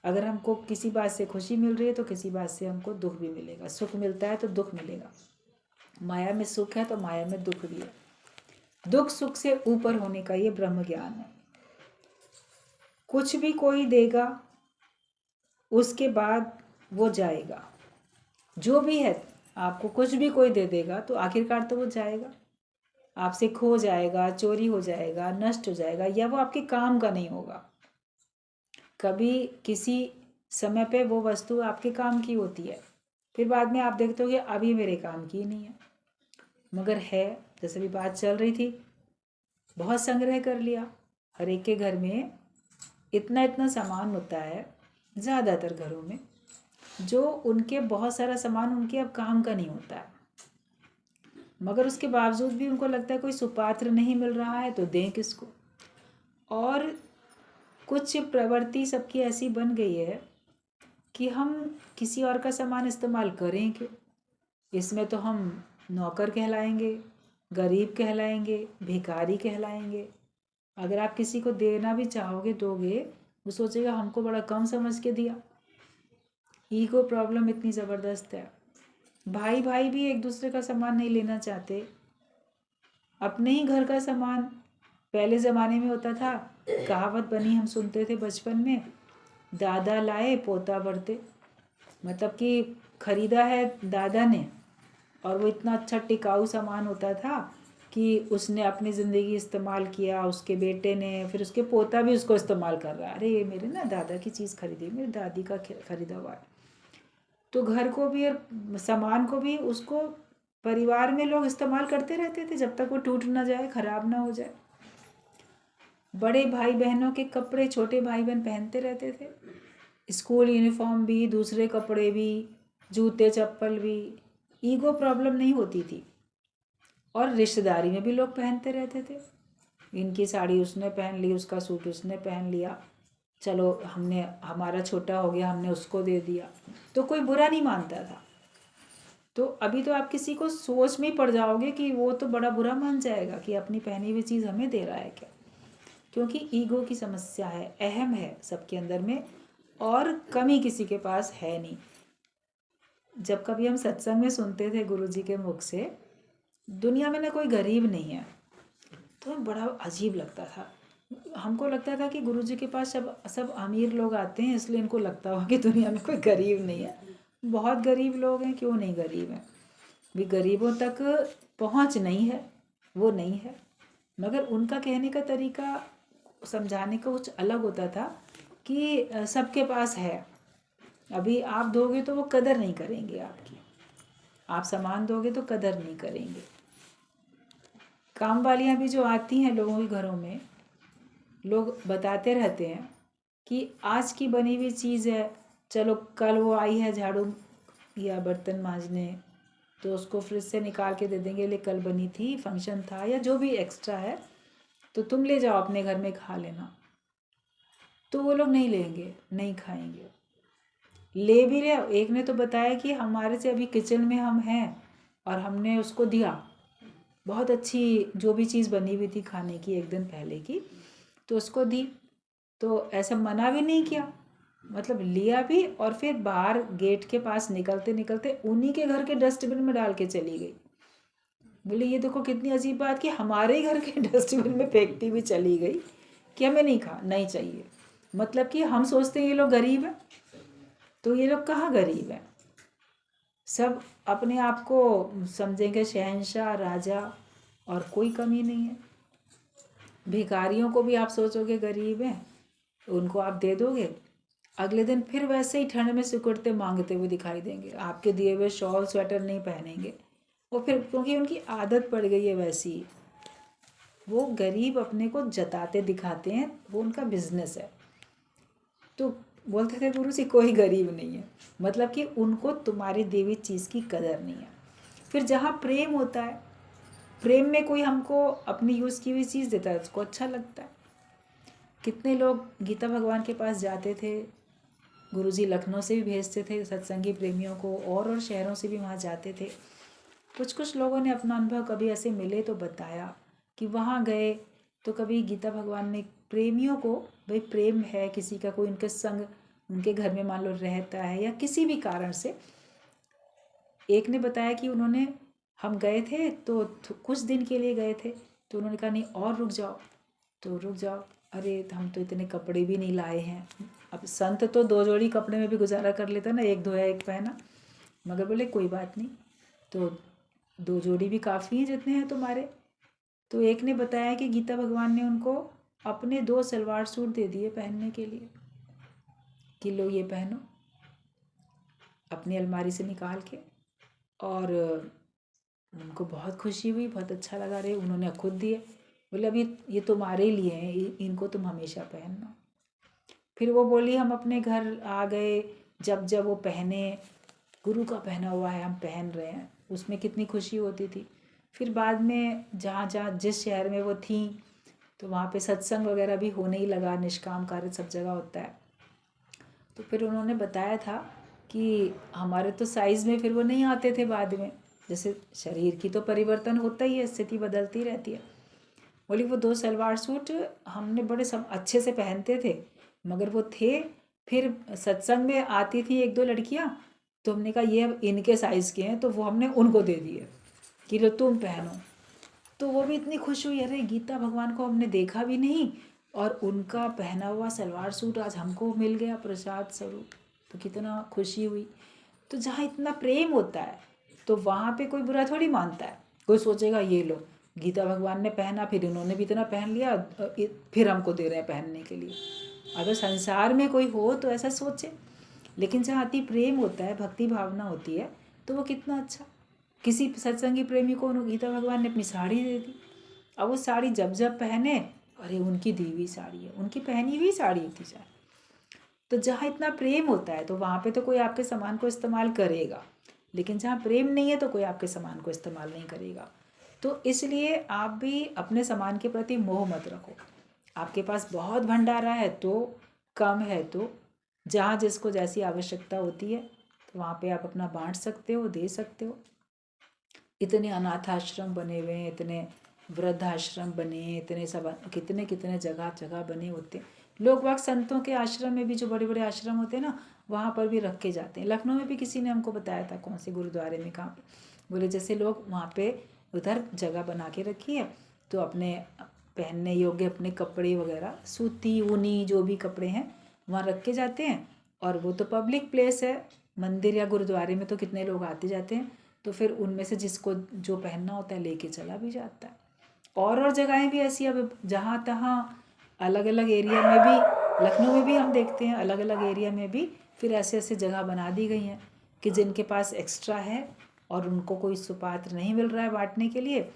अगर हमको किसी बात से खुशी मिल रही है तो किसी बात से हमको दुख भी मिलेगा। सुख मिलता है तो दुख मिलेगा, माया में सुख है तो माया में दुख भी है। दुख सुख से ऊपर होने का ये ब्रह्म ज्ञान है। कुछ भी कोई देगा उसके बाद वो जाएगा, जो भी है आपको कुछ भी कोई दे देगा तो आखिरकार तो वो जाएगा, आपसे खो जाएगा, चोरी हो जाएगा, नष्ट हो जाएगा, या वो आपके काम का नहीं होगा। कभी किसी समय पे वो वस्तु आपके काम की होती है, फिर बाद में आप देखते हो कि अभी मेरे काम की नहीं है, मगर है। जैसे भी बात चल रही थी, बहुत संग्रह कर लिया, हर एक के घर में इतना इतना सामान होता है, ज़्यादातर घरों में, जो उनके बहुत सारा सामान उनके अब काम का नहीं होता है, मगर उसके बावजूद भी उनको लगता है कोई सुपात्र नहीं मिल रहा है तो दें किसको। और कुछ प्रवृत्ति सबकी ऐसी बन गई है कि हम किसी और का सामान इस्तेमाल करें क्यों, इसमें तो हम नौकर कहलाएंगे, गरीब कहलाएंगे, भिखारी कहलाएंगे। अगर आप किसी को देना भी चाहोगे, दोगे, वो सोचेगा हमको बड़ा कम समझ के दिया। ईगो प्रॉब्लम इतनी ज़बरदस्त है। भाई भाई भी एक दूसरे का सामान नहीं लेना चाहते, अपने ही घर का सामान। पहले ज़माने में होता था, कहावत बनी, हम सुनते थे बचपन में, दादा लाए पोता बढ़ते। मतलब कि खरीदा है दादा ने और वो इतना अच्छा टिकाऊ सामान होता था कि उसने अपनी ज़िंदगी इस्तेमाल किया, उसके बेटे ने, फिर उसके पोता भी उसको इस्तेमाल कर रहा है। अरे ये मेरे ना दादा की चीज़ खरीदी, मेरी दादी का खरीदा हुआ है। तो घर को भी और सामान को भी उसको परिवार में लोग इस्तेमाल करते रहते थे जब तक वो टूट ना जाए, ख़राब ना हो जाए। बड़े भाई बहनों के कपड़े छोटे भाई बहन पहनते रहते थे, स्कूल यूनिफॉर्म भी, दूसरे कपड़े भी, जूते चप्पल भी, ईगो प्रॉब्लम नहीं होती थी। और रिश्तेदारी में भी लोग पहनते रहते थे, इनकी साड़ी उसने पहन ली, उसका सूट उसने पहन लिया, चलो हमने, हमारा छोटा हो गया हमने उसको दे दिया, तो कोई बुरा नहीं मानता था। तो अभी तो आप किसी को सोच में ही पड़ जाओगे कि वो तो बड़ा बुरा मान जाएगा कि अपनी पहनी हुई चीज़ हमें दे रहा है क्या, क्योंकि ईगो की समस्या है, अहम है सबके अंदर में, और कमी किसी के पास है नहीं। जब कभी हम सत्संग में सुनते थे गुरुजी के मुख से, दुनिया में ना कोई गरीब नहीं है, तो बड़ा अजीब लगता था। हमको लगता था कि गुरुजी के पास सब सब अमीर लोग आते हैं, इसलिए इनको लगता होगा कि दुनिया में कोई गरीब नहीं है। बहुत गरीब लोग हैं, क्यों नहीं गरीब हैं, भी गरीबों तक पहुंच नहीं है, वो नहीं है, मगर उनका कहने का तरीका, समझाने का कुछ अलग होता था कि सबके पास है। अभी आप दोगे तो वो कदर नहीं करेंगे आपकी, आप सामान दोगे तो कदर नहीं करेंगे। काम वालियाँ भी जो आती हैं लोगों के घरों में, लोग बताते रहते हैं कि आज की बनी हुई चीज़ है, चलो कल वो आई है झाड़ू या बर्तन मांजने, तो उसको फ्रिज से निकाल के दे देंगे, ले कल बनी थी, फंक्शन था, या जो भी एक्स्ट्रा है तो तुम ले जाओ अपने घर में खा लेना। तो वो लोग नहीं लेंगे, नहीं खाएंगे। ले भी रहे, एक ने तो बताया कि हमारे से अभी किचन में हम हैं और हमने उसको दिया, बहुत अच्छी जो भी चीज़ बनी हुई थी खाने की एक दिन पहले की, तो उसको दी, तो ऐसा मना भी नहीं किया, मतलब लिया भी, और फिर बाहर गेट के पास निकलते निकलते उन्हीं के घर के डस्टबिन में डाल के चली गई। बोले ये देखो कितनी अजीब बात कि हमारे ही घर के डस्टबिन में फेंकती हुई चली गई कि हमें नहीं चाहिए। मतलब कि हम सोचते हैं ये लोग गरीब हैं, तो ये लोग कहाँ गरीब हैं, सब अपने आप को समझेंगे शहंशाह राजा, और कोई कमी नहीं है। भिखारियों को भी आप सोचोगे गरीब हैं, उनको आप दे दोगे, अगले दिन फिर वैसे ही ठंड में सिकुड़ते मांगते हुए दिखाई देंगे, आपके दिए हुए शॉल स्वेटर नहीं पहनेंगे वो, फिर क्योंकि उनकी आदत पड़ गई है वैसी। वो गरीब अपने को जताते दिखाते हैं, वो उनका बिजनेस है। तो बोलते थे गुरु जी कोई गरीब नहीं है, मतलब कि उनको तुम्हारी दी हुई चीज़ की कदर नहीं है। फिर जहाँ प्रेम होता है, प्रेम में कोई हमको अपनी यूज़ की हुई चीज़ देता है, उसको अच्छा लगता है। कितने लोग गीता भगवान के पास जाते थे, गुरुजी लखनऊ से भी भेजते थे सत्संगी प्रेमियों को, और शहरों से भी वहाँ जाते थे। कुछ लोगों ने अपना अनुभव कभी ऐसे मिले तो बताया कि वहाँ गए तो कभी गीता भगवान ने प्रेमियों को, भाई प्रेम है किसी का, कोई उनके संग उनके घर में मान लो रहता है या किसी भी कारण से, एक ने बताया कि उन्होंने, हम गए थे तो कुछ दिन के लिए गए थे, तो उन्होंने कहा नहीं और रुक जाओ, तो रुक जाओ, अरे हम तो इतने कपड़े भी नहीं लाए हैं। अब संत तो 2 जोड़ी कपड़े में भी गुजारा कर लेता ना, एक धोया एक पहना, मगर बोले कोई बात नहीं, तो 2 जोड़ी भी काफ़ी हैं जितने हैं तुम्हारे। तो एक ने बताया कि गीता भगवान ने उनको अपने 2 सलवार सूट दे दिए पहनने के लिए कि लो ये पहनो, अपनी अलमारी से निकाल के, और उनको बहुत खुशी हुई, बहुत अच्छा लगा, रहे उन्होंने खुद दिए, बोले अभी ये तुम्हारे लिए हैं, इनको तुम हमेशा पहनना। फिर वो बोली हम अपने घर आ गए, जब जब वो पहने, गुरु का पहना हुआ है हम पहन रहे हैं, उसमें कितनी खुशी होती थी। फिर बाद में जहाँ जहाँ जिस शहर में वो थी, तो वहाँ पे सत्संग वगैरह भी होने ही लगा, निष्काम कार्य सब जगह होता है। तो फिर उन्होंने बताया था कि हमारे तो साइज़ में फिर वो नहीं आते थे बाद में, जैसे शरीर की तो परिवर्तन होता ही है, स्थिति बदलती रहती है। बोली वो 2 सलवार सूट हमने बड़े सब अच्छे से पहनते थे, मगर वो थे, फिर सत्संग में आती थी 1-2 लड़कियां, तो हमने कहा ये अब इनके साइज़ के हैं, तो वो हमने उनको दे दिए कि लो तुम पहनो। तो वो भी इतनी खुश हुई, अरे गीता भगवान को हमने देखा भी नहीं और उनका पहना हुआ सलवार सूट आज हमको मिल गया प्रसाद स्वरूप, तो कितना खुशी हुई। तो जहाँ इतना प्रेम होता है तो वहाँ पे कोई बुरा थोड़ी मानता है, कोई सोचेगा ये लो गीता भगवान ने पहना, फिर इन्होंने भी इतना पहन लिया, फिर हमको दे रहे हैं पहनने के लिए। अगर संसार में कोई हो तो ऐसा सोचे, लेकिन जहाँ अति प्रेम होता है, भक्ति भावना होती है, तो वो कितना अच्छा। किसी सत्संगी प्रेमी को गीता भगवान ने अपनी साड़ी दे दी, अब वो साड़ी जब जब पहने, अरे उनकी दी हुई साड़ी है, उनकी पहनी हुई साड़ी थी चाहे। तो जहाँ इतना प्रेम होता है तो वहाँ पे तो कोई आपके सामान को इस्तेमाल करेगा, लेकिन जहाँ प्रेम नहीं है तो कोई आपके सामान को इस्तेमाल नहीं करेगा। तो इसलिए आप भी अपने सामान के प्रति मोह मत रखो। आपके पास बहुत भंडारा है तो, कम है तो, जहाँ जिसको जैसी आवश्यकता होती है तो वहाँ पे आप अपना बांट सकते हो, दे सकते हो। इतने अनाथ आश्रम बने हुए हैं, इतने वृद्धाश्रम बने हैं, इतने सब कितने कितने जगह जगह बने होते हैं। लोग वाग संतों के आश्रम में भी, जो बड़े बड़े आश्रम होते हैं ना, वहाँ पर भी रखे जाते हैं। लखनऊ में भी किसी ने हमको बताया था, कौन से गुरुद्वारे में, कहाँ पे, बोले जैसे लोग वहाँ पे उधर जगह बना के रखी है, तो अपने पहनने योग्य अपने कपड़े वगैरह, सूती ऊनी जो भी कपड़े हैं वहाँ रख के जाते हैं। और वो तो पब्लिक प्लेस है, मंदिर या गुरुद्वारे में तो कितने लोग आते जाते हैं, तो फिर उनमें से जिसको जो पहनना होता है लेके चला भी जाता है। और जगहें भी ऐसी, अब जहाँ तहाँ अलग अलग एरिया में भी, लखनऊ में भी हम देखते हैं अलग अलग एरिया में भी फिर ऐसे ऐसे जगह बना दी गई हैं कि जिनके पास एक्स्ट्रा है और उनको कोई सुपात्र नहीं मिल रहा है बांटने के लिए,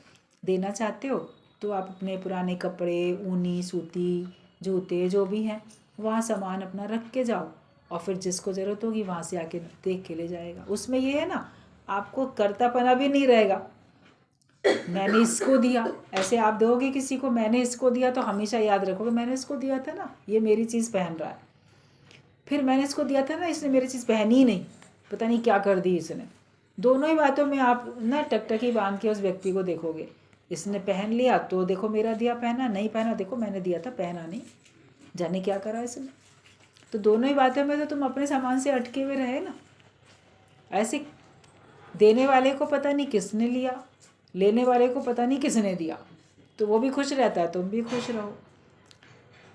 देना चाहते हो तो आप अपने पुराने कपड़े, ऊनी, सूती, जूते जो भी हैं वहाँ सामान अपना रख के जाओ, और फिर जिसको ज़रूरत होगी वहाँ से आके देख के ले जाएगा। उसमें ये है ना, आपको कर्तापना भी नहीं रहेगा, मैंने इसको दिया। ऐसे आप दोगे किसी को मैंने इसको दिया तो हमेशा याद रखोगे मैंने इसको दिया था ना, ये मेरी चीज़ पहन रहा है, फिर मैंने इसको दिया था ना, इसने मेरी चीज़ पहनी ही नहीं, पता नहीं क्या कर दी इसने। दोनों ही बातों में आप ना टकटकी बांध के उस व्यक्ति को देखोगे, इसने पहन लिया तो देखो मेरा दिया पहना, नहीं पहना देखो मैंने दिया था पहना नहीं, जाने क्या करा इसने। तो दोनों ही बातों में तो तुम अपने सामान से अटके हुए रहे ना। ऐसे देने वाले को पता नहीं किसने लिया, लेने वाले को पता नहीं किसने दिया, तो वो भी खुश रहता है, तुम भी खुश रहो।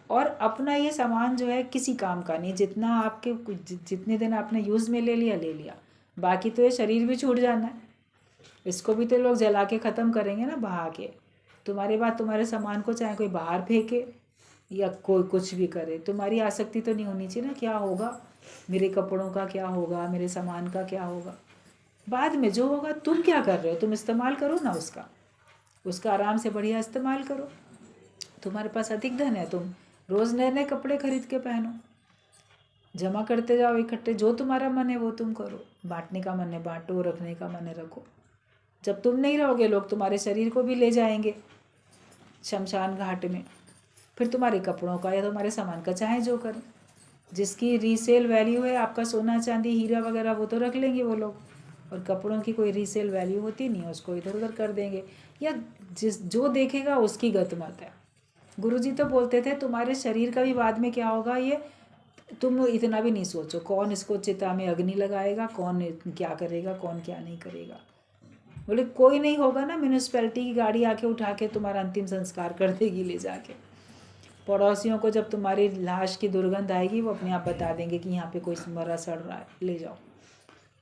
और अपना ये सामान जो है किसी काम का नहीं, जितना आपके जितने दिन आपने यूज़ में ले लिया, बाकी तो ये शरीर भी छूट जाना है, इसको भी तो लोग जला के ख़त्म करेंगे ना, बहा के। तुम्हारे बाद तुम्हारे सामान को चाहे कोई बाहर फेंके या कोई कुछ भी करे, तुम्हारी आसक्ति तो नहीं होनी चाहिए ना, क्या होगा मेरे कपड़ों का, क्या होगा मेरे सामान का, क्या होगा बाद में, जो होगा तुम क्या कर रहे हो, तुम इस्तेमाल करो ना उसका आराम से बढ़िया इस्तेमाल करो। तुम्हारे पास अधिक धन है, तुम रोज़ नए नए कपड़े खरीद के पहनो, जमा करते जाओ इकट्ठे, जो तुम्हारा मन है वो तुम करो, बांटने का मन है बांटो, रखने का मन है रखो। जब तुम नहीं रहोगे लोग तुम्हारे शरीर को भी ले जाएंगे शमशान घाट में, फिर तुम्हारे कपड़ों का या तुम्हारे सामान का चाहे जो करें। जिसकी रीसेल वैल्यू है, आपका सोना चांदी हीरा वगैरह वो तो रख लेंगे वो लोग, और कपड़ों की कोई रीसेल वैल्यू होती नहीं है, उसको इधर उधर कर देंगे, या जो देखेगा उसकी गत मत है। गुरुजी तो बोलते थे तुम्हारे शरीर का भी बाद में क्या होगा ये तुम इतना भी नहीं सोचो, कौन इसको चिता में अग्नि लगाएगा, कौन क्या करेगा, कौन क्या नहीं करेगा। बोले कोई नहीं होगा ना, म्यूनिसपैलिटी की गाड़ी आके उठा के तुम्हारा अंतिम संस्कार कर देगी ले जाके। पड़ोसियों को जब तुम्हारी लाश की दुर्गंध आएगी वो अपने आप बता देंगे कि यहाँ पे कोई मरा सड़ रहा है, ले जाओ।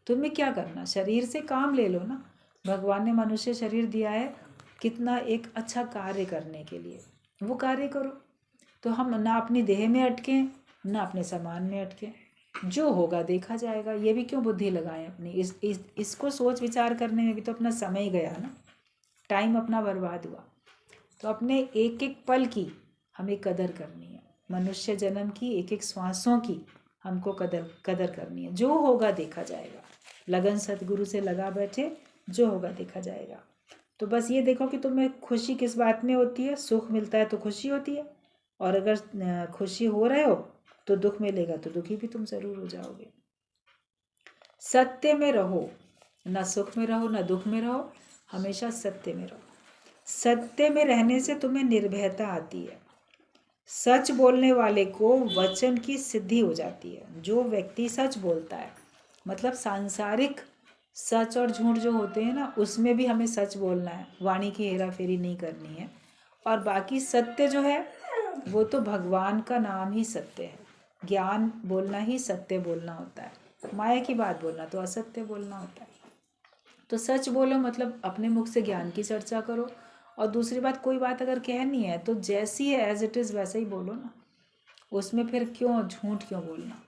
तुम्हें क्या करना, शरीर से काम ले लो ना। भगवान ने मनुष्य शरीर दिया है कितना एक अच्छा कार्य करने के लिए, वो कार्य करो। तो हम ना अपनी देह में अटकें ना अपने सामान में अटकें, जो होगा देखा जाएगा। ये भी क्यों बुद्धि लगाएं अपनी, इसको सोच विचार करने में भी तो अपना समय गया ना, टाइम अपना बर्बाद हुआ। तो अपने एक एक पल की हमें कदर करनी है, मनुष्य जन्म की एक एक श्वासों की हमको कदर करनी है। जो होगा देखा जाएगा, लगन सतगुरु से लगा बैठे, जो होगा देखा जाएगा। तो बस ये देखो कि तुम्हें खुशी किस बात में होती है, सुख मिलता है तो खुशी होती है, और अगर खुशी हो रहे हो तो दुख मिलेगा तो दुखी भी तुम जरूर हो जाओगे। सत्य में रहो, ना सुख में रहो ना दुख में रहो, हमेशा सत्य में रहो। सत्य में रहने से तुम्हें निर्भयता आती है। सच बोलने वाले को वचन की सिद्धि हो जाती है। जो व्यक्ति सच बोलता है, मतलब सांसारिक सच और झूठ जो होते हैं ना, उसमें भी हमें सच बोलना है, वाणी की हेरा फेरी नहीं करनी है। और बाकी सत्य जो है वो तो भगवान का नाम ही सत्य है। ज्ञान बोलना ही सत्य बोलना होता है, माया की बात बोलना तो असत्य बोलना होता है। तो सच बोलो, मतलब अपने मुख से ज्ञान की चर्चा करो। और दूसरी बात, कोई बात अगर कहनी है तो जैसी है एज इट इज़ वैसा ही बोलो ना, उसमें फिर क्यों झूठ क्यों बोलना।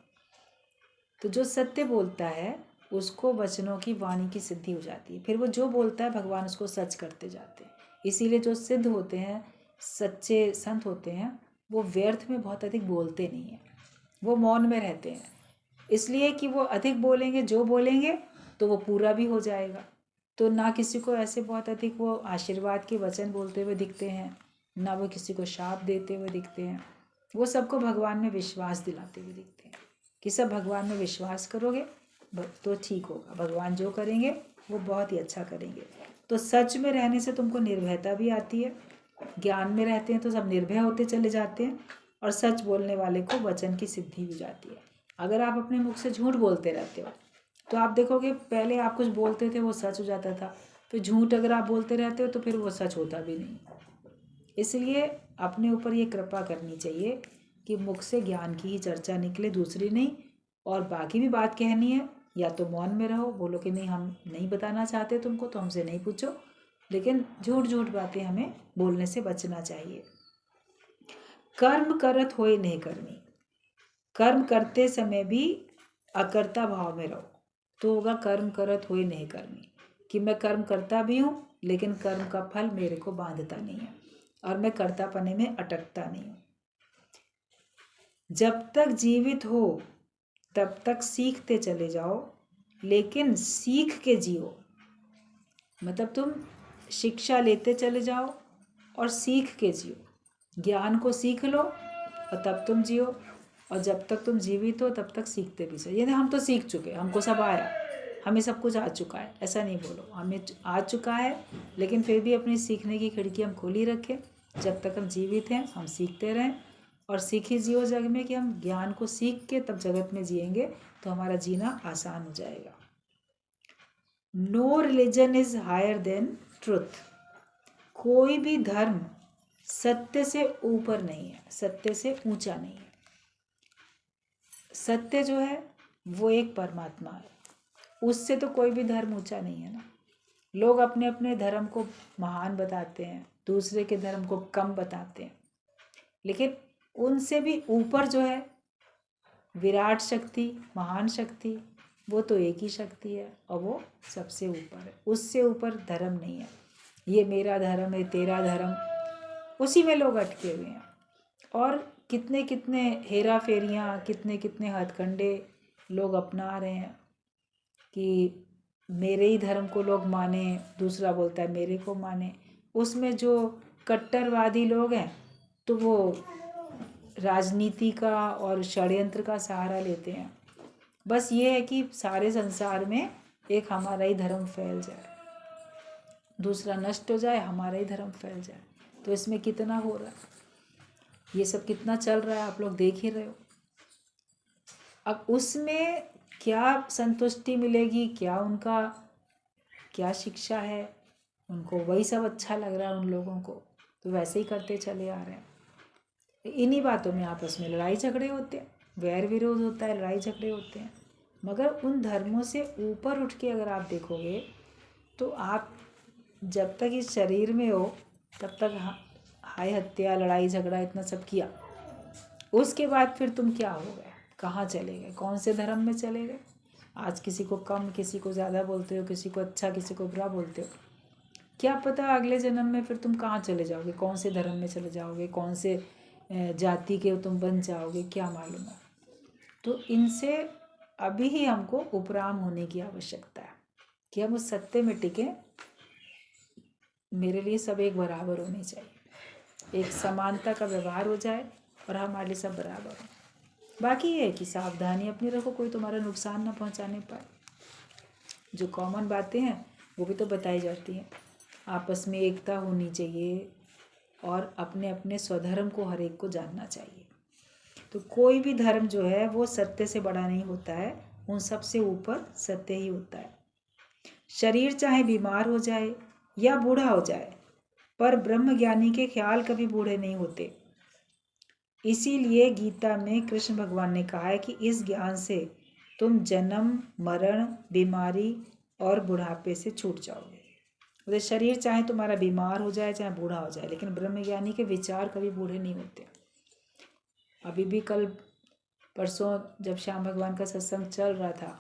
तो जो सत्य बोलता है उसको वचनों की वाणी की सिद्धि हो जाती है, फिर वो जो बोलता है भगवान उसको सच करते जाते हैं। इसीलिए जो सिद्ध होते हैं, सच्चे संत होते हैं, वो व्यर्थ में बहुत अधिक बोलते नहीं हैं, वो मौन में रहते हैं। इसलिए कि वो अधिक बोलेंगे, जो बोलेंगे तो वो पूरा भी हो जाएगा। तो ना किसी को ऐसे बहुत अधिक वो आशीर्वाद के वचन बोलते हुए दिखते हैं, ना वो किसी को शाप देते हुए दिखते हैं। वो सबको भगवान में विश्वास दिलाते हुए दिखते हैं कि सब भगवान में विश्वास करोगे तो ठीक होगा, भगवान जो करेंगे वो बहुत ही अच्छा करेंगे। तो सच में रहने से तुमको निर्भयता भी आती है, ज्ञान में रहते हैं तो सब निर्भय होते चले जाते हैं, और सच बोलने वाले को वचन की सिद्धि हो जाती है। अगर आप अपने मुख से झूठ बोलते रहते हो तो आप देखोगे पहले आप कुछ बोलते थे वो सच हो जाता था, फिर झूठ अगर आप बोलते रहते हो तो फिर वो सच होता भी नहीं। इसलिए अपने ऊपर ये कृपा करनी चाहिए कि मुख से ज्ञान की ही चर्चा निकले, दूसरी नहीं। और बाकी भी बात कहनी है या तो मौन में रहो, बोलो कि नहीं हम नहीं बताना चाहते तुमको तो हमसे नहीं पूछो, लेकिन झूठ झूठ बातें हमें बोलने से बचना चाहिए। कर्म करत होए नहीं करनी, कर्म करते समय भी अकर्ता भाव में रहो तो होगा कर्म करत होए नहीं करनी, कि मैं कर्म करता भी हूँ लेकिन कर्म का फल मेरे को बांधता नहीं है और मैं कर्ता पने में अटकता नहीं हूँ। जब तक जीवित हो तब तक सीखते चले जाओ, लेकिन सीख के जियो। मतलब तुम शिक्षा लेते चले जाओ और सीख के जियो, ज्ञान को सीख लो और तब तुम जियो। और जब तक तुम जीवित हो तब तक सीखते भी चलो। यानी हम तो सीख चुके, हमको सब आया, हमें सब कुछ आ चुका है, ऐसा नहीं बोलो, हमें आ चुका है, लेकिन फिर भी अपनी सीखने की खिड़की हम खोली रखें। जब तक हम जीवित हैं हम सीखते रहें और सीखी जियो जग में, कि हम ज्ञान को सीख के तब जगत में जिएंगे तो हमारा जीना आसान हो जाएगा। No religion is higher than truth, कोई भी धर्म सत्य से ऊपर नहीं है, सत्य से ऊंचा नहीं है। सत्य जो है वो एक परमात्मा है, उससे तो कोई भी धर्म ऊंचा नहीं है ना। लोग अपने अपने धर्म को महान बताते हैं, दूसरे के धर्म को कम बताते हैं, लेकिन उनसे भी ऊपर जो है विराट शक्ति, महान शक्ति, वो तो एक ही शक्ति है और वो सबसे ऊपर है। उससे ऊपर धर्म नहीं है। ये मेरा धर्म है, तेरा धर्म, उसी में लोग अटके हुए हैं। और कितने कितने हेरा फेरियाँ, कितने कितने हथकंडे लोग अपना रहे हैं कि मेरे ही धर्म को लोग माने, दूसरा बोलता है मेरे को माने। उसमें जो कट्टरवादी लोग हैं तो वो राजनीति का और षड्यंत्र का सहारा लेते हैं। बस ये है कि सारे संसार में एक हमारा ही धर्म फैल जाए, दूसरा नष्ट हो जाए, हमारा ही धर्म फैल जाए। तो इसमें कितना हो रहा है, ये सब कितना चल रहा है, आप लोग देख ही रहे हो। अब उसमें क्या संतुष्टि मिलेगी, क्या उनका क्या शिक्षा है, उनको वही सब अच्छा लग रहा है उन लोगों को, तो वैसे ही करते चले आ रहे हैं। इन्हीं बातों में आपस में लड़ाई झगड़े होते हैं, वैर विरोध होता है, लड़ाई झगड़े होते हैं। मगर उन धर्मों से ऊपर उठ के अगर आप देखोगे तो आप जब तक इस शरीर में हो तब तक हाय हत्या, लड़ाई झगड़ा इतना सब किया, उसके बाद फिर तुम क्या हो गए, कहाँ चले गए, कौन से धर्म में चले गए। आज किसी को कम, किसी को ज़्यादा बोलते हो, किसी को अच्छा, किसी को बुरा बोलते हो। क्या पता अगले जन्म में फिर तुम कहाँ चले जाओगे, कौन से धर्म में चले जाओगे, कौन से जाति के तुम बन जाओगे, क्या मालूम है। तो इनसे अभी ही हमको उपराम होने की आवश्यकता है कि हम उस सत्य में टिके। मेरे लिए सब एक बराबर होने चाहिए, एक समानता का व्यवहार हो जाए और हमारे लिए सब बराबर हो। बाकी ये है कि सावधानी अपनी रखो, कोई तुम्हारा नुकसान ना पहुंचाने पाए। जो कॉमन बातें हैं वो भी तो बताई जाती हैं। आपस में एकता होनी चाहिए और अपने अपने स्वधर्म को हर एक को जानना चाहिए। तो कोई भी धर्म जो है वो सत्य से बड़ा नहीं होता है, उन सब से ऊपर सत्य ही होता है। शरीर चाहे बीमार हो जाए या बूढ़ा हो जाए, पर ब्रह्म ज्ञानी के ख्याल कभी बूढ़े नहीं होते। इसीलिए गीता में कृष्ण भगवान ने कहा है कि इस ज्ञान से तुम जन्म, मरण, बीमारी और बुढ़ापे से छूट जाओगे। तो शरीर चाहे तुम्हारा बीमार हो जाए, चाहे बूढ़ा हो जाए, लेकिन ब्रह्मज्ञानी के विचार कभी बूढ़े नहीं होते। अभी भी कल परसों जब श्याम भगवान का सत्संग चल रहा था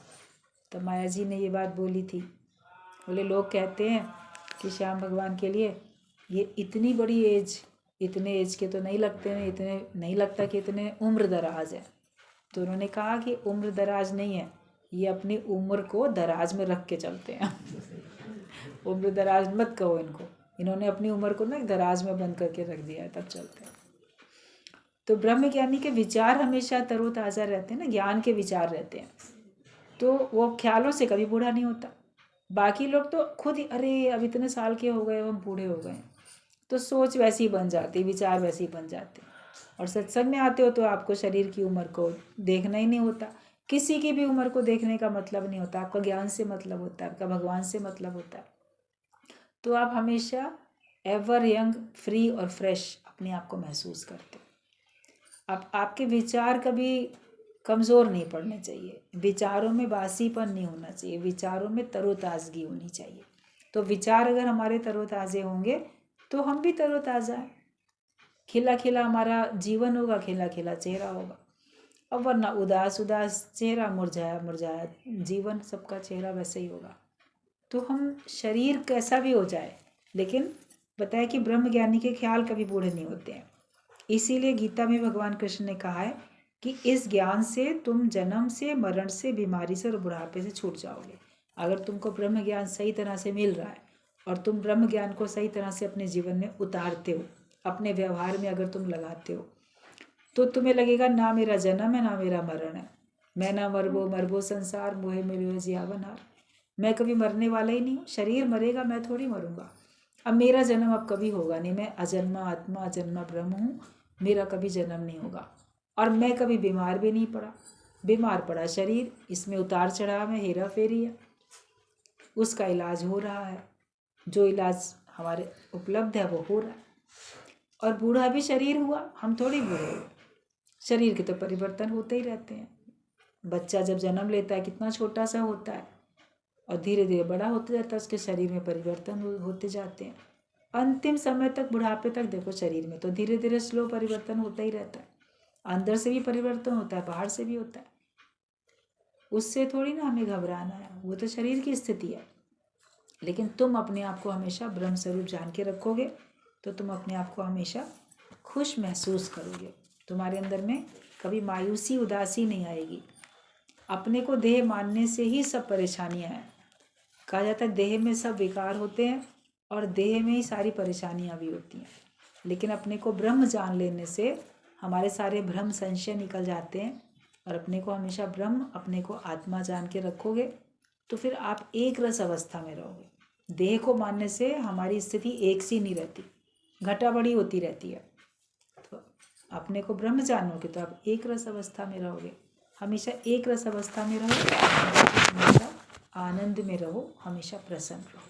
तो माया जी ने ये बात बोली थी। बोले लोग कहते हैं कि श्याम भगवान के लिए ये इतनी बड़ी एज, इतने एज के तो नहीं लगते हैं, इतने नहीं लगता कि इतने उम्र दराज है। तो उन्होंने कहा कि उम्र दराज नहीं है, ये अपनी उम्र को दराज में रख के चलते हैं। उम्र दराज मत कहो इनको, इन्होंने अपनी उम्र को ना दराज में बंद करके रख दिया है, तब चलते हैं। तो ब्रह्म ज्ञानी के विचार हमेशा तरोताज़ा रहते हैं ना, ज्ञान के विचार रहते हैं, तो वो ख्यालों से कभी बूढ़ा नहीं होता। बाकी लोग तो खुद ही अरे अब इतने साल के हो गए, हम बूढ़े हो गए, तो सोच वैसी बन जाती, विचार वैसी बन जाते। और सत्संग में आते हो तो आपको शरीर की उम्र को देखना ही नहीं होता, किसी की भी उम्र को देखने का मतलब नहीं होता। आपका ज्ञान से मतलब होता है, आपका भगवान से मतलब होता है। तो आप हमेशा एवर यंग, फ्री और फ्रेश अपने आप को महसूस करते हो। अब आपके विचार कभी कमज़ोर नहीं पड़ने चाहिए, विचारों में बासीपन नहीं होना चाहिए, विचारों में तरोताज़गी होनी चाहिए। तो विचार अगर हमारे तरोताज़े होंगे तो हम भी तरोताज़ा हैं, खिला खिला हमारा जीवन होगा, खिला खिला चेहरा होगा। अब वरना उदास उदास चेहरा, मुरझाया मुरझाया जीवन, सबका चेहरा वैसे ही होगा। तो हम शरीर कैसा भी हो जाए, लेकिन बताया कि ब्रह्म ज्ञानी के ख्याल कभी बूढ़े नहीं होते हैं। इसीलिए गीता में भगवान कृष्ण ने कहा है कि इस ज्ञान से तुम जन्म से, मरण से, बीमारी से और बुढ़ापे से छूट जाओगे। अगर तुमको ब्रह्म ज्ञान सही तरह से मिल रहा है और तुम ब्रह्म ज्ञान को सही तरह से अपने जीवन में उतारते हो, अपने व्यवहार में अगर तुम लगाते हो, तो तुम्हें लगेगा ना मेरा जन्म है ना मेरा मरण है, मैं ना मरबो संसार मोहे मिलियो जियावन हार। मैं कभी मरने वाला ही नहीं हूँ, शरीर मरेगा, मैं थोड़ी मरूंगा। अब मेरा जन्म अब कभी होगा नहीं, मैं अजन्मा आत्मा, अजन्मा ब्रह्म हूँ, मेरा कभी जन्म नहीं होगा। और मैं कभी बीमार भी नहीं पड़ा, बीमार पड़ा शरीर, इसमें उतार चढ़ाव में हेरा फेरी है, उसका इलाज हो रहा है, जो इलाज हमारे उपलब्ध है वो हो रहा है। और बूढ़ा भी शरीर हुआ, हम थोड़ी बूढ़े हुए, शरीर के तो परिवर्तन होते ही रहते हैं। बच्चा जब जन्म लेता है कितना छोटा सा होता है और धीरे धीरे बड़ा होते जाता है, उसके शरीर में परिवर्तन होते जाते हैं। अंतिम समय तक, बुढ़ापे तक देखो शरीर में तो धीरे धीरे स्लो परिवर्तन होता ही रहता है। अंदर से भी परिवर्तन होता है, बाहर से भी होता है, उससे थोड़ी ना हमें घबराना है, वो तो शरीर की स्थिति है। लेकिन तुम अपने आप को हमेशा ब्रह्म स्वरूप जान के रखोगे तो तुम अपने आप को हमेशा खुश महसूस करोगे, तुम्हारे अंदर में कभी मायूसी, उदासी नहीं आएगी। अपने को देह मानने से ही सब परेशानियां हैं। कहा जाता है देह में सब विकार होते हैं और देह में ही सारी परेशानियां भी होती हैं। लेकिन अपने को ब्रह्म जान लेने से हमारे सारे भ्रम संशय निकल जाते हैं। और अपने को हमेशा ब्रह्म, अपने को आत्मा जान के रखोगे तो फिर आप एक रस अवस्था में रहोगे। देह को मानने से हमारी स्थिति एक सी नहीं रहती, घटा बढ़ी होती रहती है। तो अपने को ब्रह्म जानोगे तो आप एक रस अवस्था में रहोगे। हमेशा एक रस अवस्था में रहो, हमेशा आनंद में रहो, हमेशा प्रसन्न रहो।